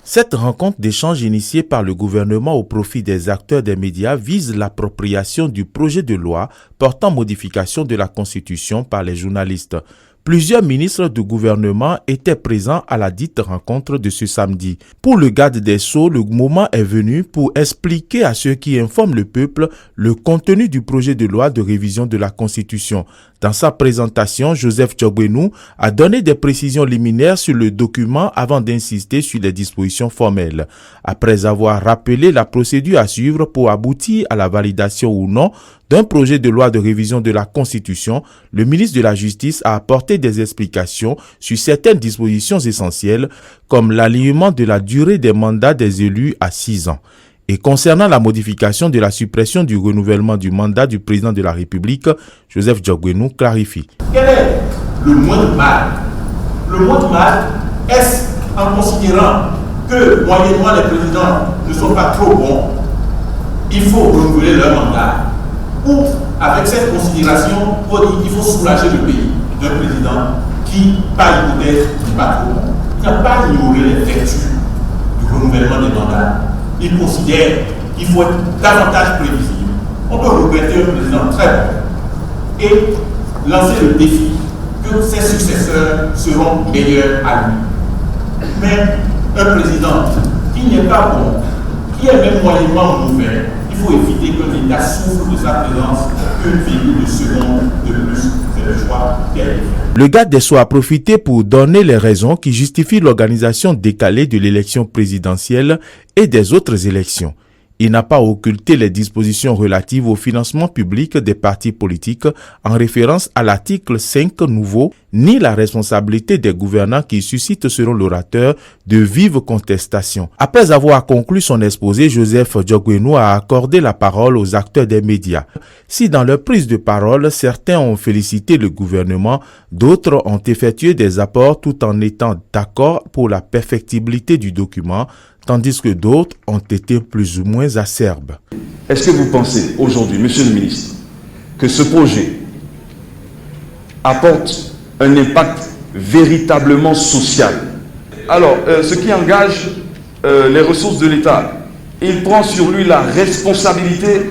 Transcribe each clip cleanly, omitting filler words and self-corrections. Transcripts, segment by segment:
Cette rencontre d'échange initiée par le gouvernement au profit des acteurs des médias vise l'appropriation du projet de loi portant modification de la Constitution par les journalistes. Plusieurs ministres du gouvernement étaient présents à la dite rencontre de ce samedi. Pour le garde des Sceaux, le moment est venu pour expliquer à ceux qui informent le peuple le contenu du projet de loi de révision de la Constitution. Dans sa présentation, Joseph Djogbenou a donné des précisions liminaires sur le document avant d'insister sur les dispositions formelles. Après avoir rappelé la procédure à suivre pour aboutir à la validation ou non d'un projet de loi de révision de la Constitution, le ministre de la Justice a apporté des explications sur certaines dispositions essentielles, comme l'alignement de la durée des mandats des élus à 6 ans. Et concernant la modification de la suppression du renouvellement du mandat du président de la République, Joseph Djogbenou clarifie. Quel est le moindre mal? Le moindre mal, est-ce en considérant que moyennement les présidents ne sont pas trop bons, il faut renouveler leur mandat? Ou avec cette considération, on dit qu'il faut soulager le pays d'un président qui, par hypothèse, n'est pas trop bon. Il n'a pas ignoré les vertus du renouvellement des mandats. Il considère qu'il faut être davantage prévisible. On peut regretter un président très bon et lancer le défi que ses successeurs seront meilleurs à lui. Mais un président qui n'est pas bon, qui est même moyennement mauvais, il faut éviter que l'État souffre de sa présence qu'une virgule de seconde de plus. C'est le choix qu'elle fait. Le garde des Sceaux a profité pour donner les raisons qui justifient l'organisation décalée de l'élection présidentielle et des autres élections. Il n'a pas occulté les dispositions relatives au financement public des partis politiques en référence à l'article 5 nouveau, ni la responsabilité des gouvernants qui suscitent, selon l'orateur, de vives contestations. Après avoir conclu son exposé, Joseph Djogbenou a accordé la parole aux acteurs des médias. Si dans leur prise de parole, certains ont félicité le gouvernement, d'autres ont effectué des apports tout en étant d'accord pour la perfectibilité du document, tandis que d'autres ont été plus ou moins acerbes. Est-ce que vous pensez aujourd'hui, Monsieur le ministre, que ce projet apporte un impact véritablement social? Alors, ce qui engage les ressources de l'État, il prend sur lui la responsabilité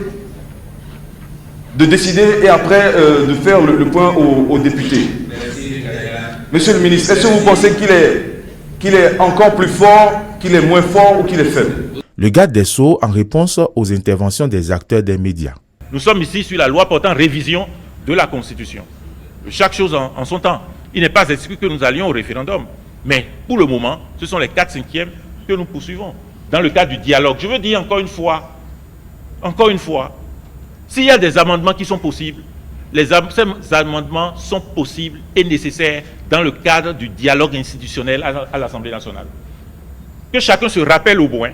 de décider et après de faire le point aux députés. Monsieur le ministre, est-ce que vous pensez qu'il est encore plus fort, qu'il est moins fort ou qu'il est faible? Le garde des Sceaux en réponse aux interventions des acteurs des médias. Nous sommes ici sur la loi portant révision de la Constitution. Chaque chose en son temps. Il n'est pas exclu que nous allions au référendum. Mais pour le moment, ce sont les 4/5 que nous poursuivons. Dans le cadre du dialogue, je veux dire encore une fois, s'il y a des amendements qui sont possibles, ces amendements sont possibles et nécessaires dans le cadre du dialogue institutionnel à l'Assemblée nationale. Que chacun se rappelle au moins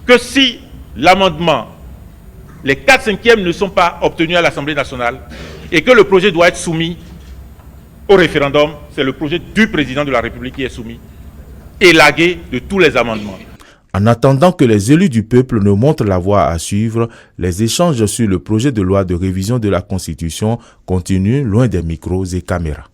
que si l'amendement, les 4/5 ne sont pas obtenus à l'Assemblée nationale et que le projet doit être soumis au référendum, c'est le projet du président de la République qui est soumis, élagué de tous les amendements. En attendant que les élus du peuple ne montrent la voie à suivre, les échanges sur le projet de loi de révision de la Constitution continuent loin des micros et caméras.